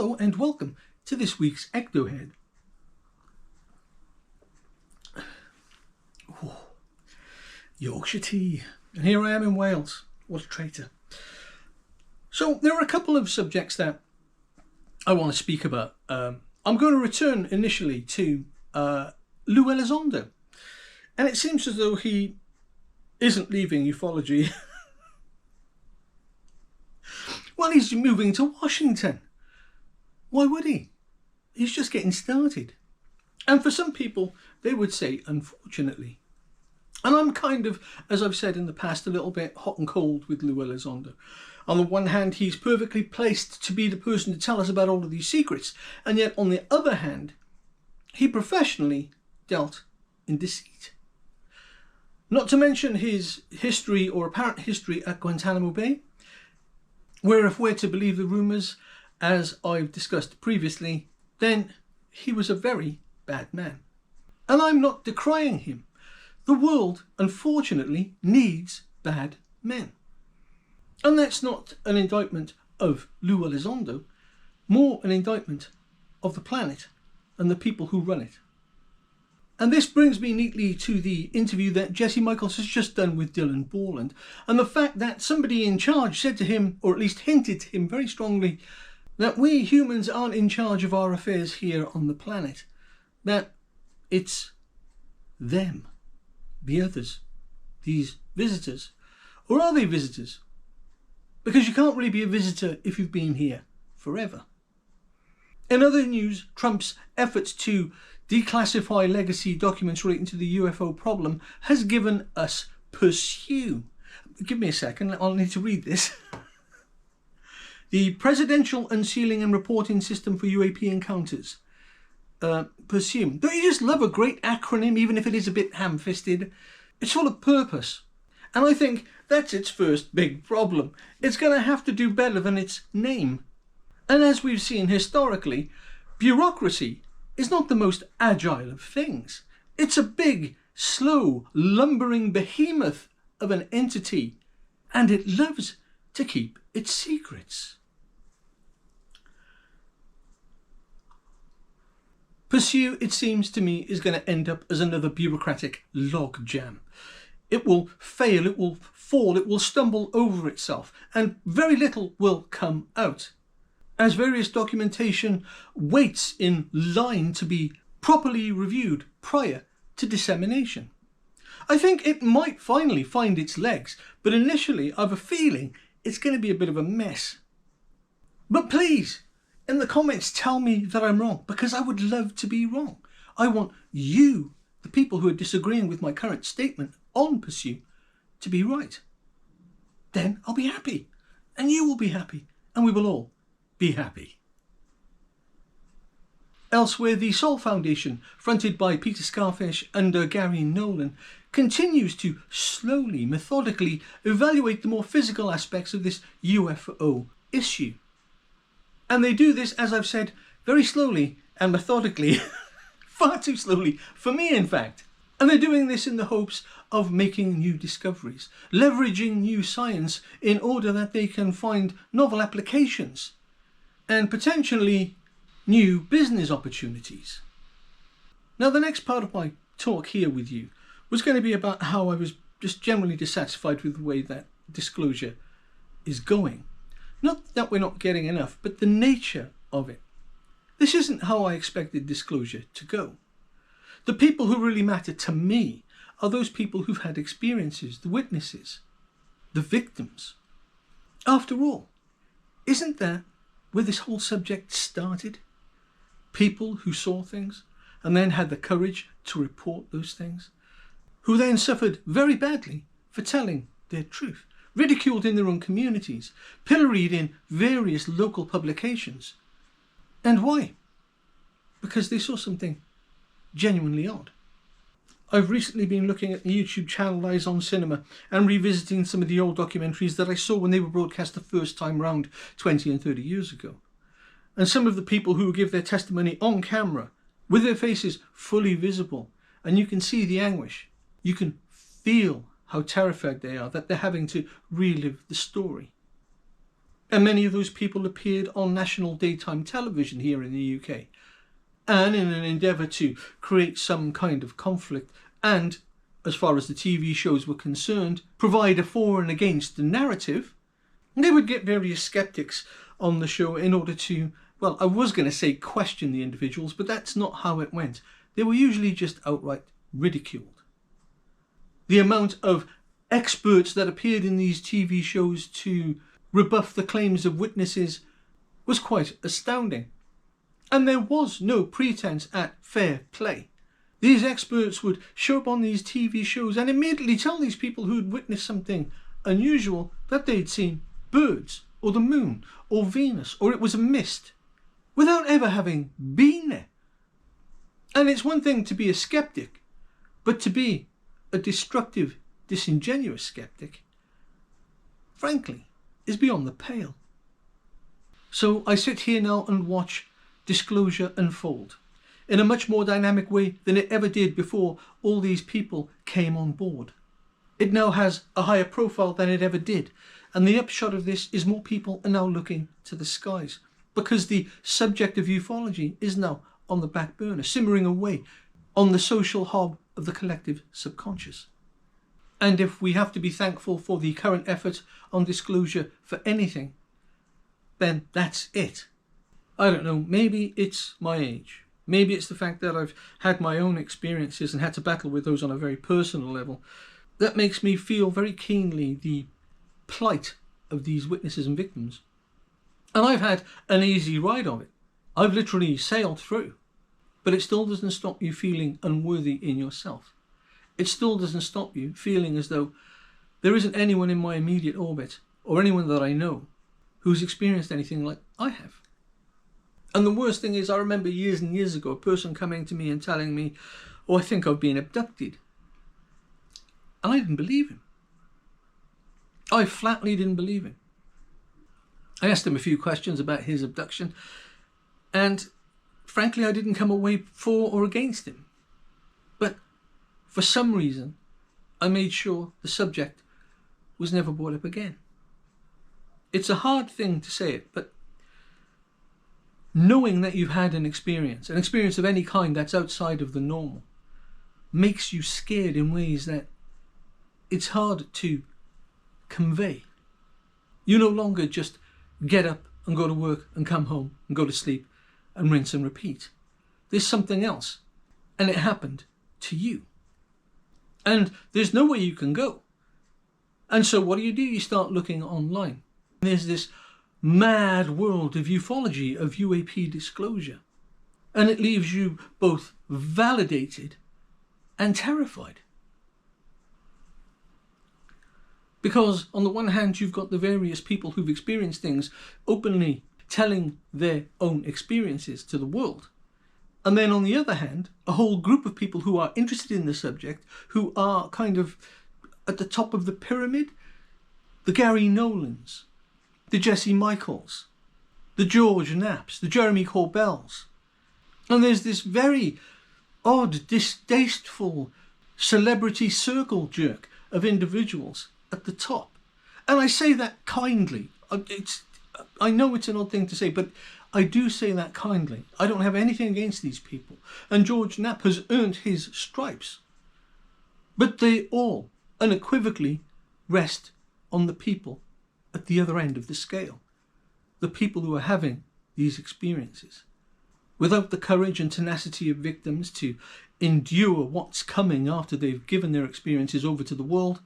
Hello and welcome to this week's Ectohead. Oh, Yorkshire tea. And here I am in Wales. What a traitor. So there are a couple of subjects that I want to speak about. I'm going to return initially to Lou Elizondo. And it seems as though he isn't leaving ufology. Well, he's moving to Washington. Why would he? He's just getting started. And for some people, they would say, unfortunately. And I'm kind of, as I've said in the past, a little bit hot and cold with Lou Elizondo. On the one hand, he's perfectly placed to be the person to tell us about all of these secrets. And yet, on the other hand, he professionally dealt in deceit. Not to mention his history or apparent history at Guantanamo Bay, where if we're to believe the rumours, as I've discussed previously, then he was a very bad man. And I'm not decrying him. The world, unfortunately, needs bad men. And that's not an indictment of Lou Elizondo, more an indictment of the planet and the people who run it. And this brings me neatly to the interview that Jesse Michaels has just done with Dylan Borland, and the fact that somebody in charge said to him, or at least hinted to him very strongly, that we humans aren't in charge of our affairs here on the planet, that it's them, the others, these visitors. Or are they visitors? Because you can't really be a visitor if you've been here forever. In other news, Trump's efforts to declassify legacy documents relating to the UFO problem has given us Pursue. Give me a second, I'll need to read this. The Presidential Unsealing and Reporting System for UAP Encounters. Pursue. Don't you just love a great acronym, even if it is a bit ham-fisted? It's full of purpose. And I think that's its first big problem. It's going to have to do better than its name. And as we've seen historically, bureaucracy is not the most agile of things. It's a big, slow, lumbering behemoth of an entity, and it loves to keep its secrets. Pursue, it seems to me, is going to end up as another bureaucratic logjam. It will fail, it will fall, it will stumble over itself, and very little will come out, as various documentation waits in line to be properly reviewed prior to dissemination. I think it might finally find its legs, but initially I have a feeling it's going to be a bit of a mess. But please, in the comments, tell me that I'm wrong, because I would love to be wrong. I want you, the people who are disagreeing with my current statement on Pursue, to be right. Then I'll be happy, and you will be happy, and we will all be happy. Elsewhere, the Sol Foundation, fronted by Peter Scarfish under Gary Nolan, continues to slowly, methodically evaluate the more physical aspects of this UFO issue. And they do this, as I've said, very slowly and methodically, far too slowly, for me in fact. And they're doing this in the hopes of making new discoveries, leveraging new science in order that they can find novel applications and potentially new business opportunities. Now, the next part of my talk here with you was going to be about how I was just generally dissatisfied with the way that Disclosure is going. Not that we're not getting enough, but the nature of it. This isn't how I expected Disclosure to go. The people who really matter to me are those people who've had experiences, the witnesses, the victims. After all, isn't that where this whole subject started? People who saw things and then had the courage to report those things, who then suffered very badly for telling their truth, ridiculed in their own communities, pilloried in various local publications. And why? Because they saw something genuinely odd. I've recently been looking at the YouTube channel Eyes on Cinema and revisiting some of the old documentaries that I saw when they were broadcast the first time round 20 and 30 years ago. And some of the people who give their testimony on camera with their faces fully visible, and you can see the anguish. You can feel how terrified they are that they're having to relive the story. And many of those people appeared on national daytime television here in the UK. And in an endeavour to create some kind of conflict and, as far as the TV shows were concerned, provide a for and against the narrative, they would get various skeptics on the show in order to, well, I was going to say question the individuals, but that's not how it went. They were usually just outright ridiculed. The amount of experts that appeared in these TV shows to rebuff the claims of witnesses was quite astounding. And there was no pretense at fair play. These experts would show up on these TV shows and immediately tell these people who had witnessed something unusual that they'd seen birds, or the moon, or Venus, or it was a mist, without ever having been there. And it's one thing to be a skeptic, but to be a destructive, disingenuous skeptic, frankly, is beyond the pale. So I sit here now and watch Disclosure unfold in a much more dynamic way than it ever did before all these people came on board. It now has a higher profile than it ever did, and the upshot of this is more people are now looking to the skies, because the subject of ufology is now on the back burner, simmering away on the social hob of the collective subconscious. And if we have to be thankful for the current effort on disclosure for anything, then that's it. I don't know, maybe it's my age. Maybe it's the fact that I've had my own experiences and had to battle with those on a very personal level. That makes me feel very keenly the plight of these witnesses and victims. And I've had an easy ride of it. I've literally sailed through. But it still doesn't stop you feeling unworthy in yourself. It still doesn't stop you feeling as though there isn't anyone in my immediate orbit, or anyone that I know, who's experienced anything like I have. And the worst thing is, I remember years and years ago, a person coming to me and telling me, oh, I think I've been abducted. And I didn't believe him. I flatly didn't believe him. I asked him a few questions about his abduction, and frankly, I didn't come away for or against him. But for some reason, I made sure the subject was never brought up again. It's a hard thing to say it, but knowing that you've had an experience of any kind that's outside of the normal, makes you scared in ways that it's hard to convey. You no longer just get up and go to work and come home and go to sleep and rinse and repeat. There's something else, and it happened to you. And there's nowhere you can go. And so what do? You start looking online. There's this mad world of ufology, of UAP disclosure. And it leaves you both validated and terrified. Because on the one hand, you've got the various people who've experienced things openly telling their own experiences to the world. And then on the other hand, a whole group of people who are interested in the subject, who are kind of at the top of the pyramid, the Gary Nolans, the Jesse Michaels, the George Knapps, the Jeremy Corbells. And there's this very odd, distasteful celebrity circle jerk of individuals at the top. And I say that kindly. I know it's an odd thing to say, but I do say that kindly. I don't have anything against these people. And George Knapp has earned his stripes. But they all unequivocally rest on the people at the other end of the scale. The people who are having these experiences. Without the courage and tenacity of victims to endure what's coming after they've given their experiences over to the world,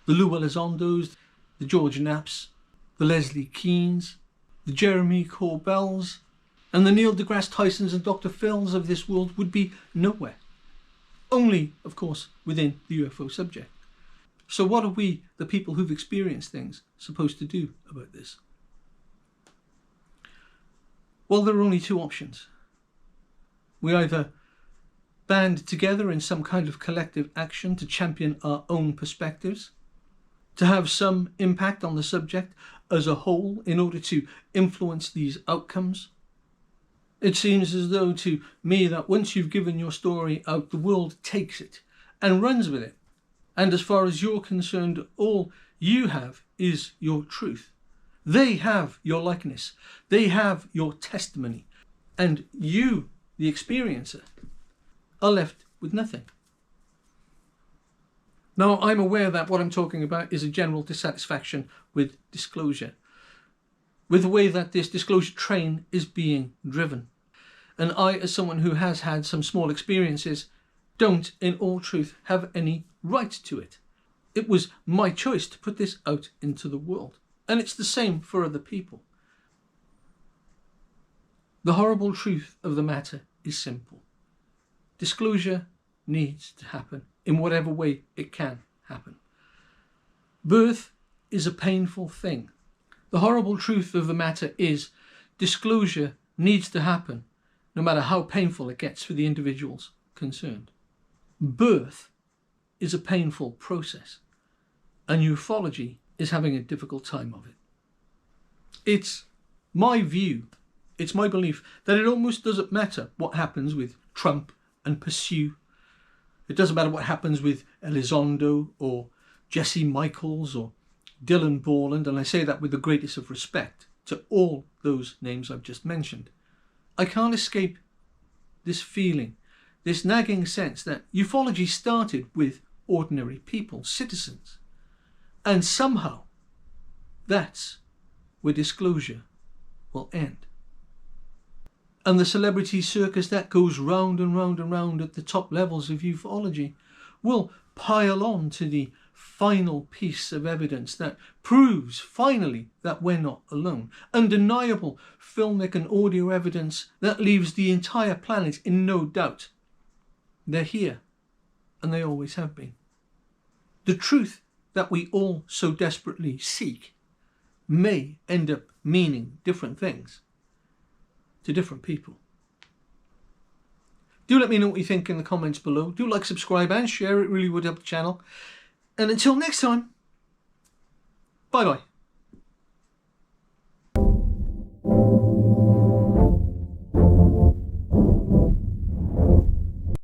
the Lou Elizondos, the George Knapps, the Leslie Keens, the Jeremy Corbells, and the Neil deGrasse Tysons and Dr. Phils of this world would be nowhere. Only, of course, within the UFO subject. So what are we, the people who've experienced things, supposed to do about this? Well, there are only two options. We either band together in some kind of collective action to champion our own perspectives, to have some impact on the subject as a whole in order to influence these outcomes. It seems as though to me that once you've given your story out, the world takes it and runs with it. And as far as you're concerned, all you have is your truth. They have your likeness. They have your testimony. And you, the experiencer, are left with nothing. Now, I'm aware that what I'm talking about is a general dissatisfaction with disclosure, with the way that this disclosure train is being driven. And I, as someone who has had some small experiences, don't, in all truth, have any right to it. It was my choice to put this out into the world. And it's the same for other people. The horrible truth of the matter is simple. Disclosure needs to happen in whatever way it can happen. Birth is a painful thing. The horrible truth of the matter is disclosure needs to happen, no matter how painful it gets for the individuals concerned. Birth is a painful process, and ufology is having a difficult time of it. It's my view, it's my belief that it almost doesn't matter what happens with Trump and Pursue. It doesn't matter what happens with Elizondo or Jesse Michaels or Dylan Borland, and I say that with the greatest of respect to all those names I've just mentioned. I can't escape this feeling, this nagging sense that ufology started with ordinary people, citizens, and somehow that's where disclosure will end. And the celebrity circus that goes round and round and round at the top levels of ufology will pile on to the final piece of evidence that proves finally that we're not alone. Undeniable filmic and audio evidence that leaves the entire planet in no doubt. They're here, and they always have been. The truth that we all so desperately seek may end up meaning different things to different people. Do let me know what you think in the comments below. Do like, subscribe and share. It really would help the channel. And until next time, bye bye.